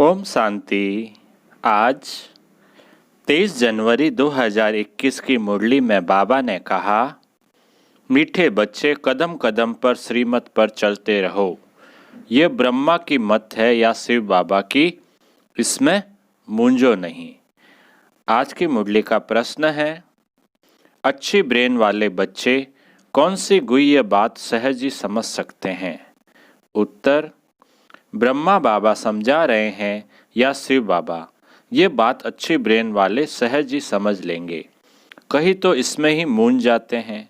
ओम शांति। आज 23 जनवरी 2021 की मुरली में बाबा ने कहा, मीठे बच्चे कदम कदम पर श्रीमत पर चलते रहो। ये ब्रह्मा की मत है या शिव बाबा की, इसमें मूंझो नहीं। आज की मुरली का प्रश्न है, अच्छी ब्रेन वाले बच्चे कौन सी गुह्य बात सहज ही समझ सकते हैं? उत्तर, ब्रह्मा बाबा समझा रहे हैं या शिव बाबा, ये बात अच्छी ब्रेन वाले सहज ही समझ लेंगे। कहीं तो इसमें ही मूंझ जाते हैं।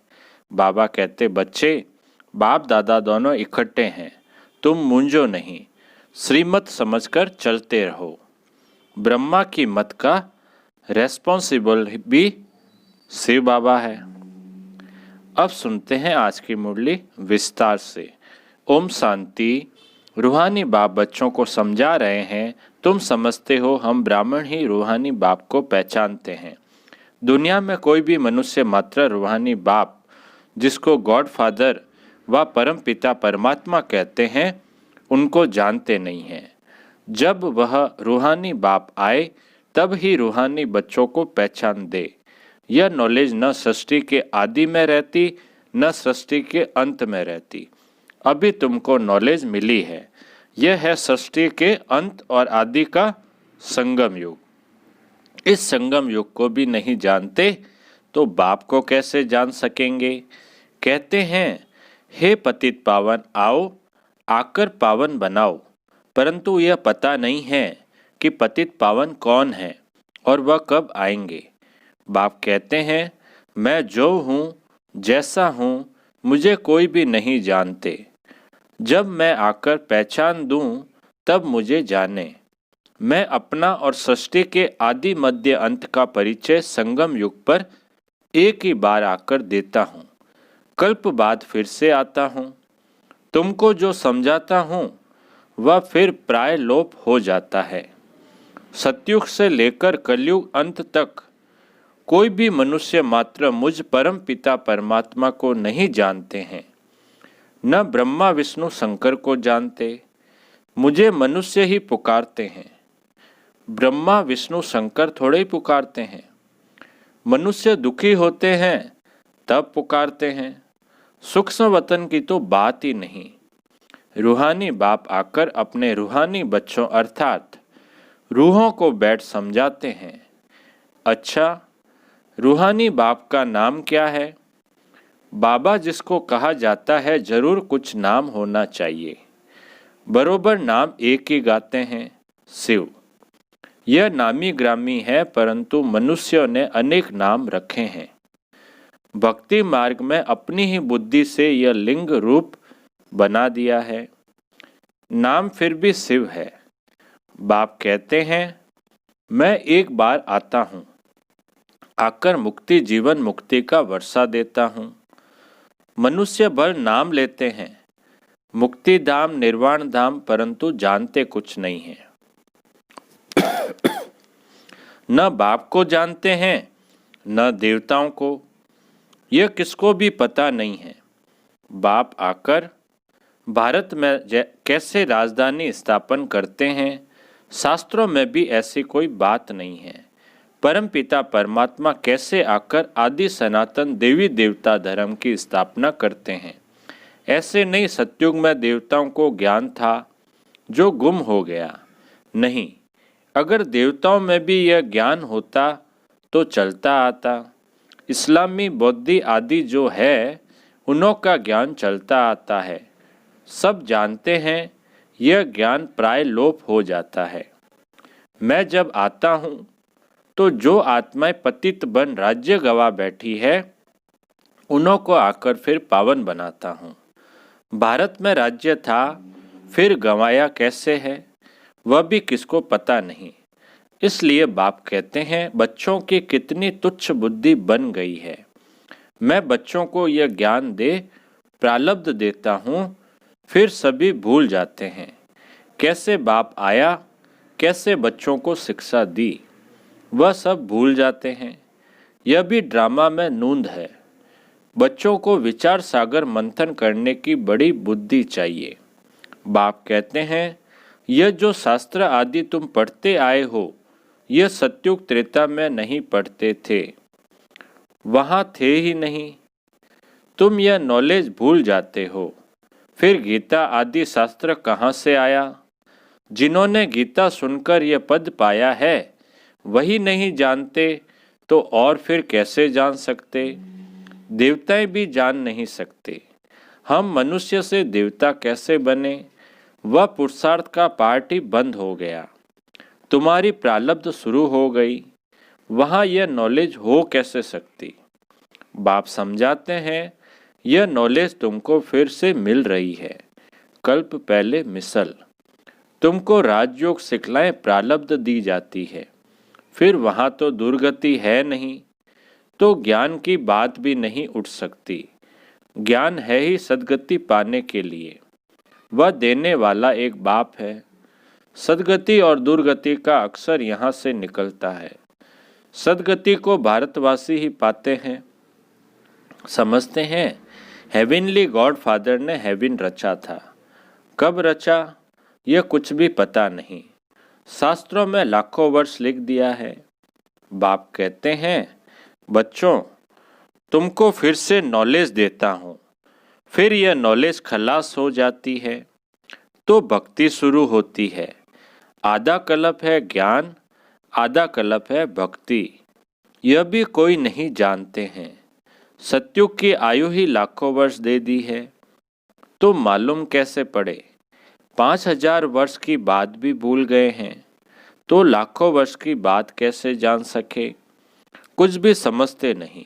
बाबा कहते, बच्चे बाप दादा दोनों इकट्ठे हैं, तुम मूंझो नहीं, श्रीमत समझकर चलते रहो। ब्रह्मा की मत का रेस्पॉन्सिबल भी शिव बाबा है। अब सुनते हैं आज की मुरली विस्तार से। ओम शांति। रूहानी बाप बच्चों को समझा रहे हैं, तुम समझते हो हम ब्राह्मण ही रूहानी बाप को पहचानते हैं। दुनिया में कोई भी मनुष्य मात्र रूहानी बाप, जिसको गॉड फादर व परम पिता परमात्मा कहते हैं, उनको जानते नहीं हैं। जब वह रूहानी बाप आए तब ही रूहानी बच्चों को पहचान दे। यह नॉलेज न सृष्टि के आदि में रहती न सृष्टि के अंत में रहती। अभी तुमको नॉलेज मिली है। यह है सृष्टि के अंत और आदि का संगम युग। इस संगम युग को भी नहीं जानते तो बाप को कैसे जान सकेंगे? कहते हैं, हे पतित पावन आओ, आकर पावन बनाओ। परंतु यह पता नहीं है कि पतित पावन कौन है और वह कब आएंगे। बाप कहते हैं, मैं जो हूँ जैसा हूँ मुझे कोई भी नहीं जानते। जब मैं आकर पहचान दूं तब मुझे जाने। मैं अपना और सृष्टि के आदि मध्य अंत का परिचय संगम युग पर एक ही बार आकर देता हूँ। कल्प बाद फिर से आता हूँ। तुमको जो समझाता हूँ वह फिर प्राय लोप हो जाता है। सतयुग से लेकर कलयुग अंत तक कोई भी मनुष्य मात्र मुझ परम पिता परमात्मा को नहीं जानते हैं। न ब्रह्मा विष्णु शंकर को जानते, मुझे मनुष्य ही पुकारते हैं। ब्रह्मा विष्णु शंकर थोड़े ही पुकारते हैं। मनुष्य दुखी होते हैं तब पुकारते हैं। सूक्ष्म वतन की तो बात ही नहीं। रूहानी बाप आकर अपने रूहानी बच्चों अर्थात रूहों को बैठ समझाते हैं। अच्छा, रूहानी बाप का नाम क्या है? बाबा जिसको कहा जाता है जरूर कुछ नाम होना चाहिए। बरोबर नाम एक ही गाते हैं, शिव। यह नामी ग्रामी है, परंतु मनुष्यों ने अनेक नाम रखे हैं। भक्ति मार्ग में अपनी ही बुद्धि से यह लिंग रूप बना दिया है। नाम फिर भी शिव है। बाप कहते हैं, मैं एक बार आता हूँ, आकर मुक्ति जीवन मुक्ति का वर्षा देता हूँ। मनुष्य भर नाम लेते हैं, मुक्ति धाम निर्वाण धाम, परंतु जानते कुछ नहीं है। न बाप को जानते हैं न देवताओं को। यह किसको भी पता नहीं है। बाप आकर भारत में कैसे राजधानी स्थापन करते हैं, शास्त्रों में भी ऐसी कोई बात नहीं है। परम पिता परमात्मा कैसे आकर आदि सनातन देवी देवता धर्म की स्थापना करते हैं। ऐसे नहीं सतयुग में देवताओं को ज्ञान था जो गुम हो गया। नहीं, अगर देवताओं में भी यह ज्ञान होता तो चलता आता। इस्लामी बौद्धि आदि जो है उन्हों का ज्ञान चलता आता है। सब जानते हैं, यह ज्ञान प्राय लोप हो जाता है। मैं जब आता हूँ तो जो आत्माएं पतित बन राज्य गवा बैठी है उन्हों को आकर फिर पावन बनाता हूँ। भारत में राज्य था, फिर गंवाया कैसे है वह भी किसको पता नहीं। इसलिए बाप कहते हैं, बच्चों की कितनी तुच्छ बुद्धि बन गई है। मैं बच्चों को यह ज्ञान दे प्रारब्ध देता हूँ, फिर सभी भूल जाते हैं। कैसे बाप आया, कैसे बच्चों को शिक्षा दी, वह सब भूल जाते हैं। यह भी ड्रामा में नूंद है। बच्चों को विचार सागर मंथन करने की बड़ी बुद्धि चाहिए। बाप कहते हैं, यह जो शास्त्र आदि तुम पढ़ते आए हो, यह सत्युग त्रेता में नहीं पढ़ते थे, वहाँ थे ही नहीं। तुम यह नॉलेज भूल जाते हो। फिर गीता आदि शास्त्र कहाँ से आया? जिन्होंने गीता सुनकर यह पद पाया है वही नहीं जानते तो और फिर कैसे जान सकते? देवताएं भी जान नहीं सकते। हम मनुष्य से देवता कैसे बने? वह पुरुषार्थ का पार्ट ही बंद हो गया। तुम्हारी प्रारब्ध शुरू हो गई, वहाँ यह नॉलेज हो कैसे सकती? बाप समझाते हैं, यह नॉलेज तुमको फिर से मिल रही है। कल्प पहले मिसल तुमको राजयोग सिखलाएं प्रारब्ध दी जाती है, फिर वहाँ तो दुर्गति है नहीं, तो ज्ञान की बात भी नहीं उठ सकती। ज्ञान है ही सद्गति पाने के लिए, वह देने वाला एक बाप है। सद्गति और दुर्गति का अक्सर यहाँ से निकलता है। सद्गति को भारतवासी ही पाते हैं, समझते हैं हेविनली गॉड फादर ने हेविन रचा था। कब रचा यह कुछ भी पता नहीं, शास्त्रों में लाखों वर्ष लिख दिया है। बाप कहते हैं, बच्चों तुमको फिर से नॉलेज देता हूँ। फिर यह नॉलेज खलास हो जाती है तो भक्ति शुरू होती है। आधा कल्प है ज्ञान, आधा कल्प है भक्ति, यह भी कोई नहीं जानते हैं। सत्युग की आयु ही लाखों वर्ष दे दी है, तो मालूम कैसे पड़े? 5000 वर्ष की बात भी भूल गए हैं, तो लाखों वर्ष की बात कैसे जान सके? कुछ भी समझते नहीं।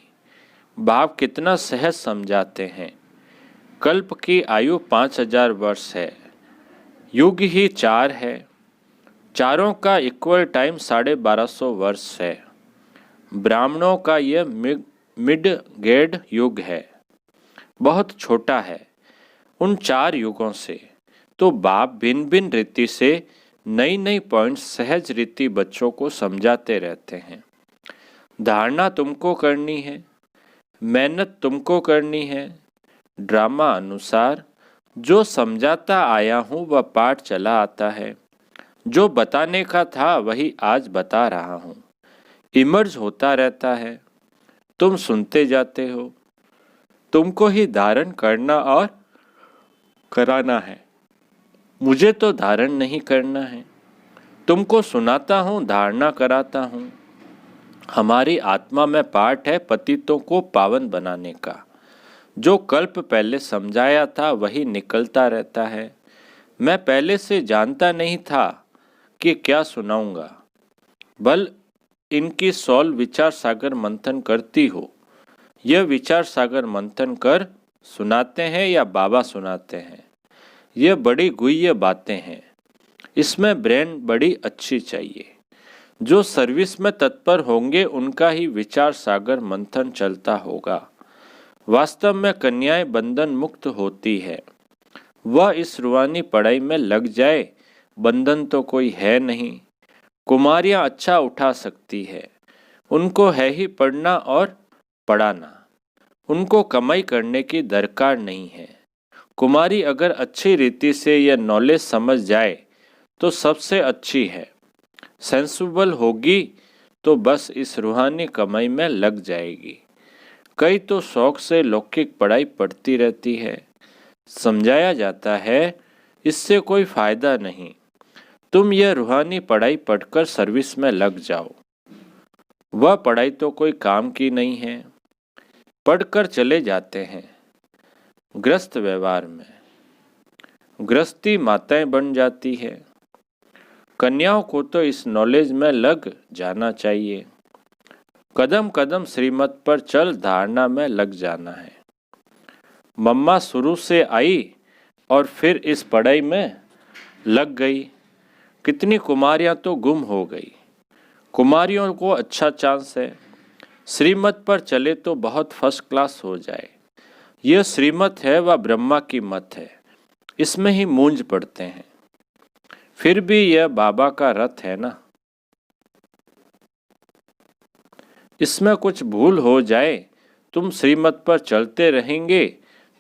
बाप कितना सहज समझाते हैं। कल्प की आयु 5000 वर्ष है, युग ही 4 है, चारों का इक्वल टाइम 1250 वर्ष है। ब्राह्मणों का यह मिड गेड युग है, बहुत छोटा है उन 4 युगों से। तो बाप भिन्न भिन्न रीति से नई नई पॉइंट्स सहज रीति बच्चों को समझाते रहते हैं। धारणा तुमको करनी है, मेहनत तुमको करनी है। ड्रामा अनुसार जो समझाता आया हूँ वह पाठ चला आता है। जो बताने का था वही आज बता रहा हूँ। इमर्ज होता रहता है, तुम सुनते जाते हो। तुमको ही धारण करना और कराना है, मुझे तो धारण नहीं करना है। तुमको सुनाता हूँ, धारणा कराता हूँ। हमारी आत्मा में पाठ है पतितों को पावन बनाने का। जो कल्प पहले समझाया था वही निकलता रहता है। मैं पहले से जानता नहीं था कि क्या सुनाऊंगा। बल इनकी सॉल विचार सागर मंथन करती हो। यह विचार सागर मंथन कर सुनाते हैं या बाबा सुनाते हैं, यह बड़ी गुह्य बातें हैं। इसमें ब्रेन बड़ी अच्छी चाहिए। जो सर्विस में तत्पर होंगे उनका ही विचार सागर मंथन चलता होगा। वास्तव में कन्याएं बंधन मुक्त होती है। वह इस रूहानी पढ़ाई में लग जाए, बंधन तो कोई है नहीं। कुमारियां अच्छा उठा सकती है, उनको है ही पढ़ना और पढ़ाना। उनको कमाई करने की दरकार नहीं है। कुमारी अगर अच्छी रीति से यह नॉलेज समझ जाए तो सबसे अच्छी है। सेंसिबल होगी तो बस इस रूहानी कमाई में लग जाएगी। कई तो शौक से लौकिक पढ़ाई पढ़ती रहती है। समझाया जाता है इससे कोई फायदा नहीं, तुम यह रूहानी पढ़ाई पढ़कर सर्विस में लग जाओ। वह पढ़ाई तो कोई काम की नहीं है। पढ़कर चले जाते हैं। गृहस्थ व्यवहार में गृहस्थी माताएं बन जाती है। कन्याओं को तो इस नॉलेज में लग जाना चाहिए। कदम कदम श्रीमत पर चल धारणा में लग जाना है। मम्मा शुरू से आई और फिर इस पढ़ाई में लग गई। कितनी कुमारियां तो गुम हो गई। कुमारियों को अच्छा चांस है। श्रीमत पर चले तो बहुत फर्स्ट क्लास हो जाए। यह श्रीमत है वह ब्रह्मा की मत है, इसमें ही मूंज पड़ते हैं। फिर भी यह बाबा का रथ है ना, इसमें कुछ भूल हो जाए तुम श्रीमत पर चलते रहेंगे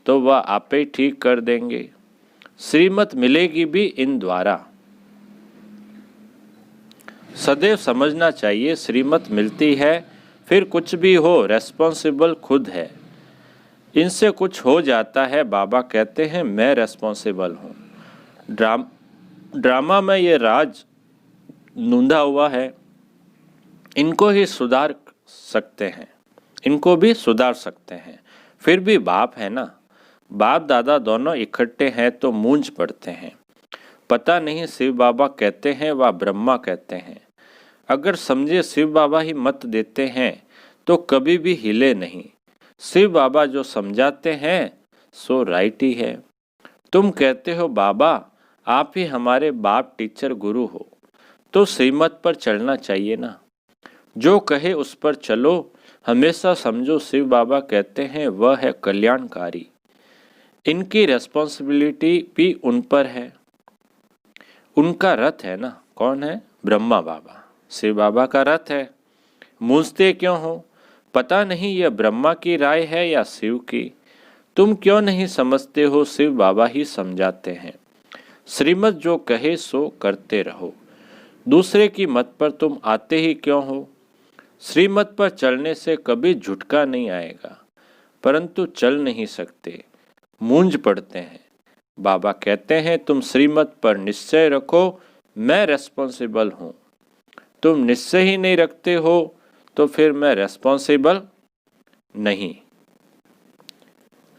तो वह आपे ठीक कर देंगे। श्रीमत मिलेगी भी इन द्वारा। सदैव समझना चाहिए श्रीमत मिलती है, फिर कुछ भी हो रेस्पॉन्सिबल खुद है। इनसे कुछ हो जाता है, बाबा कहते हैं मैं रेस्पॉन्सिबल हूँ। ड्रामा में ये राज नूंधा हुआ है, इनको ही सुधार सकते हैं, इनको भी सुधार सकते हैं। फिर भी बाप है ना, बाप दादा दोनों इकट्ठे हैं तो मूंझ पड़ते हैं। पता नहीं शिव बाबा कहते हैं व ब्रह्मा कहते हैं। अगर समझे शिव बाबा ही मत देते हैं तो कभी भी हिले नहीं। शिव बाबा जो समझाते हैं सो राइट ही है। तुम कहते हो बाबा आप ही हमारे बाप टीचर गुरु हो, तो श्रीमत पर चलना चाहिए ना। जो कहे उस पर चलो, हमेशा समझो शिव बाबा कहते हैं वह है कल्याणकारी। इनकी रेस्पॉन्सिबिलिटी भी उन पर है। उनका रथ है ना, कौन है? ब्रह्मा बाबा, शिव बाबा का रथ है। मूंझते क्यों हो? पता नहीं यह ब्रह्मा की राय है या शिव की। तुम क्यों नहीं समझते हो? शिव बाबा ही समझाते हैं। श्रीमत जो कहे सो करते रहो। दूसरे की मत पर तुम आते ही क्यों हो? श्रीमत पर चलने से कभी झुटका नहीं आएगा, परंतु चल नहीं सकते, मूंझ पड़ते हैं। बाबा कहते हैं तुम श्रीमत पर निश्चय रखो, मैं रेस्पॉन्सिबल हूँ। तुम निश्चय ही नहीं रखते हो तो फिर मैं रेस्पॉन्सिबल नहीं।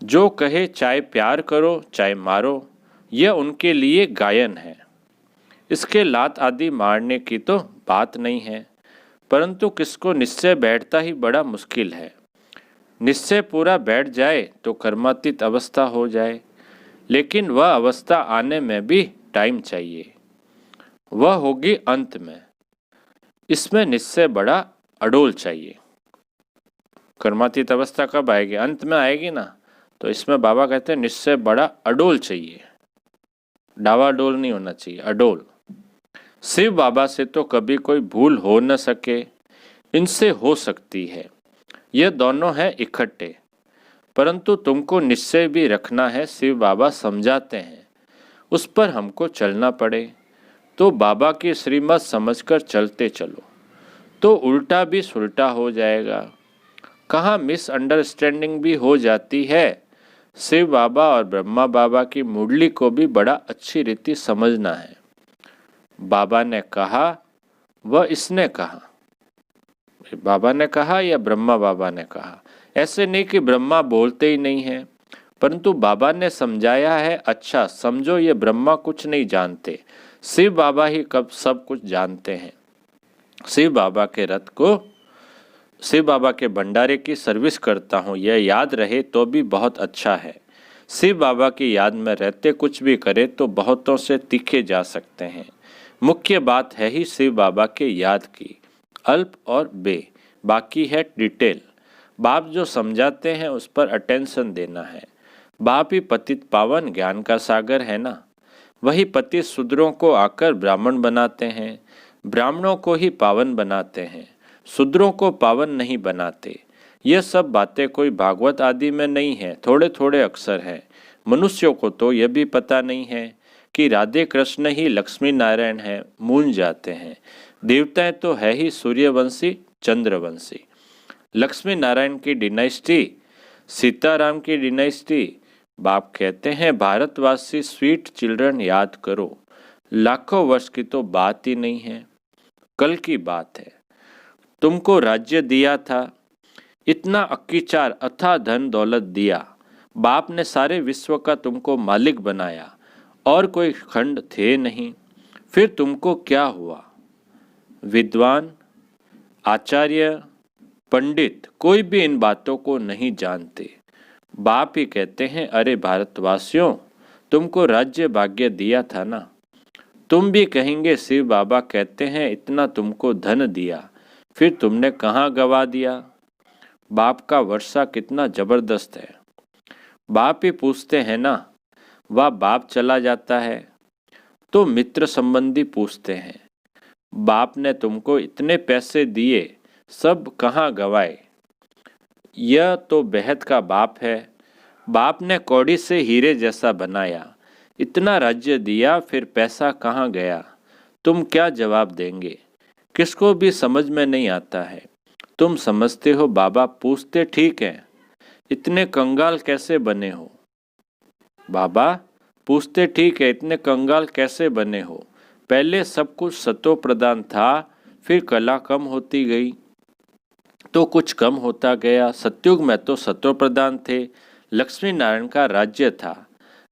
जो कहे चाहे प्यार करो चाहे मारो, यह उनके लिए गायन है। इसके लात आदि मारने की तो बात नहीं है, परंतु किसको निश्चय बैठता ही बड़ा मुश्किल है। निश्चय पूरा बैठ जाए तो कर्मातीत अवस्था हो जाए, लेकिन वह अवस्था आने में भी टाइम चाहिए। वह होगी अंत में। इसमें निश्चय बड़ा अडोल चाहिए। कर्मातीत अवस्था कब आएगी? अंत में आएगी ना। तो इसमें बाबा कहते हैं निश्चय बड़ा अडोल चाहिए, डावाडोल नहीं होना चाहिए, अडोल। शिव बाबा से तो कभी कोई भूल हो न सके, इनसे हो सकती है। ये दोनों हैं इकट्ठे, परंतु तुमको निश्चय भी रखना है। शिव बाबा समझाते हैं, उस पर हमको चलना पड़े। तो बाबा की श्रीमत समझकर चलते चलो, तो उल्टा भी सुलटा हो जाएगा। कहाँ मिसअंडरस्टैंडिंग भी हो जाती है। शिव बाबा और ब्रह्मा बाबा की मुरली को भी बड़ा अच्छी रीति समझना है। बाबा ने कहा वह इसने कहा, बाबा ने कहा या ब्रह्मा बाबा ने कहा। ऐसे नहीं कि ब्रह्मा बोलते ही नहीं हैं, परंतु बाबा ने समझाया है। अच्छा समझो, ये ब्रह्मा कुछ नहीं जानते, शिव बाबा ही कब सब कुछ जानते हैं। शिव बाबा के रथ को, शिव बाबा के भंडारे की सर्विस करता हूँ, यह याद रहे तो भी बहुत अच्छा है। शिव बाबा की याद में रहते कुछ भी करे तो बहुतों से तीखे जा सकते हैं। मुख्य बात है ही शिव बाबा के याद की, अल्प और बे, बाकी है डिटेल। बाप जो समझाते हैं उस पर अटेंशन देना है। बाप ही पतित पावन ज्ञान का सागर है ना। वही पतित शूद्रों को आकर ब्राह्मण बनाते हैं, ब्राह्मणों को ही पावन बनाते हैं, शूद्रों को पावन नहीं बनाते। ये सब बातें कोई भागवत आदि में नहीं है, थोड़े थोड़े अक्षर हैं। मनुष्यों को तो यह भी पता नहीं है कि राधे कृष्ण ही लक्ष्मी नारायण हैं, मूंझ जाते हैं। देवताएं तो है ही सूर्यवंशी चंद्रवंशी। लक्ष्मी नारायण की डिनाइस्टी, सीताराम की डिनाइस्टी। बाप कहते हैं भारतवासी स्वीट चिल्ड्रन याद करो। लाखों वर्ष की तो बात ही नहीं है, कल की बात है। तुमको राज्य दिया था, इतना अक्कीचार अथाह धन दौलत दिया। बाप ने सारे विश्व का तुमको मालिक बनाया और कोई खंड थे नहीं। फिर तुमको क्या हुआ? विद्वान, आचार्य, पंडित कोई भी इन बातों को नहीं जानते। बाप ही कहते हैं अरे भारतवासियों, तुमको राज्य भाग्य दिया था ना। तुम भी कहेंगे शिव बाबा कहते हैं इतना तुमको धन दिया, फिर तुमने कहाँ गवा दिया? बाप का वर्षा कितना जबरदस्त है। बाप ही पूछते हैं ना, वह बाप चला जाता है तो मित्र संबंधी पूछते हैं बाप ने तुमको इतने पैसे दिए, सब कहाँ गवाए? यह तो बेहद का बाप है। बाप ने कौड़ी से हीरे जैसा बनाया, इतना राज्य दिया, फिर पैसा कहाँ गया? तुम क्या जवाब देंगे? किसको भी समझ में नहीं आता है। तुम समझते हो बाबा पूछते ठीक है, इतने कंगाल कैसे बने हो? बाबा पूछते ठीक है, इतने कंगाल कैसे बने हो? पहले सब कुछ सतो प्रधान था, फिर कला कम होती गई तो कुछ कम होता गया। सतयुग में तो सतो प्रधान थे, लक्ष्मी नारायण का राज्य था।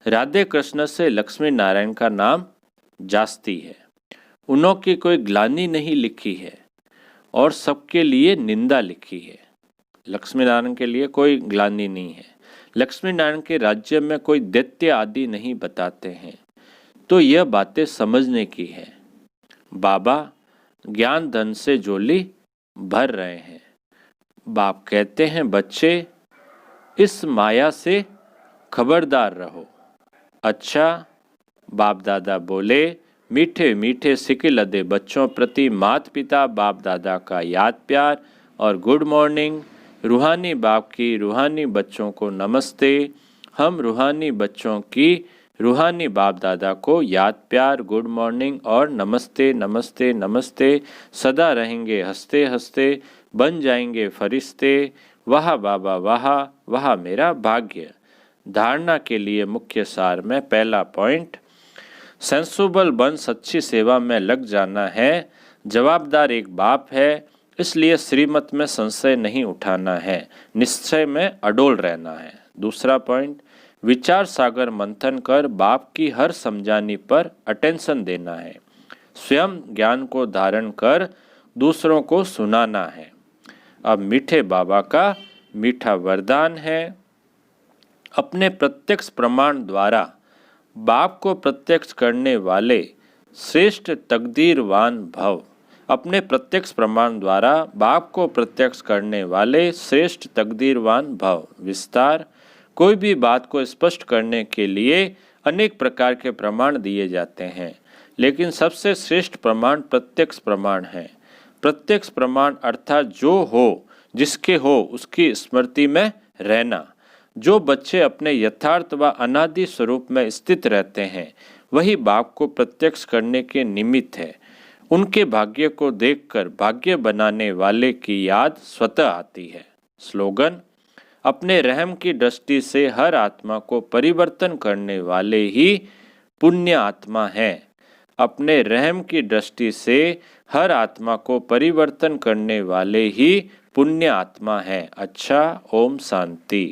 राधे कृष्ण से लक्ष्मी नारायण का नाम जास्ती है। उन्हों की कोई ग्लानि नहीं लिखी है और सबके लिए निंदा लिखी है। लक्ष्मी नारायण के लिए कोई ग्लानि नहीं है। लक्ष्मी नारायण के राज्य में कोई दैत्य आदि नहीं बताते हैं। तो यह बातें समझने की है। बाबा ज्ञान धन से झोली भर रहे हैं। बाप कहते हैं बच्चे इस माया से खबरदार रहो। अच्छा, बाप दादा बोले मीठे मीठे सिके लदे बच्चों प्रति माता पिता बाप दादा का याद प्यार और गुड मॉर्निंग। रूहानी बाप की रूहानी बच्चों को नमस्ते। हम रूहानी बच्चों की रूहानी बाप दादा को याद प्यार गुड मॉर्निंग और नमस्ते नमस्ते नमस्ते। सदा रहेंगे हंसते हंसते, बन जाएंगे फरिश्ते। वाह बाबा वाह, वाह मेरा भाग्य। धारणा के लिए मुख्य सार में पहला पॉइंट, सेंसुबल बन सच्ची सेवा में लग जाना है। जवाबदार एक बाप है, इसलिए श्रीमत में संशय नहीं उठाना है, निश्चय में अडोल रहना है। दूसरा पॉइंट, विचार सागर मंथन कर बाप की हर समझानी पर अटेंशन देना है। स्वयं ज्ञान को धारण कर दूसरों को सुनाना है। अब मीठे बाबा का मीठा वरदान है, अपने प्रत्यक्ष प्रमाण द्वारा बाप को प्रत्यक्ष करने वाले श्रेष्ठ तकदीरवान भव। अपने प्रत्यक्ष प्रमाण द्वारा बाप को प्रत्यक्ष करने वाले श्रेष्ठ तकदीरवान भव। विस्तार, कोई भी बात को स्पष्ट करने के लिए अनेक प्रकार के प्रमाण दिए जाते हैं, लेकिन सबसे श्रेष्ठ प्रमाण प्रत्यक्ष प्रमाण है। प्रत्यक्ष प्रमाण अर्थात जो हो जिसके हो उसकी स्मृति में रहना। जो बच्चे अपने यथार्थ व अनादि स्वरूप में स्थित रहते हैं वही बाप को प्रत्यक्ष करने के निमित्त है। उनके भाग्य को देखकर भाग्य बनाने वाले की याद स्वतः आती है। स्लोगन, अपने रहम की दृष्टि से हर आत्मा को परिवर्तन करने वाले ही पुण्य आत्मा हैं। अपने रहम की दृष्टि से हर आत्मा को परिवर्तन करने वाले ही पुण्य आत्मा हैं। अच्छा, ओम शांति।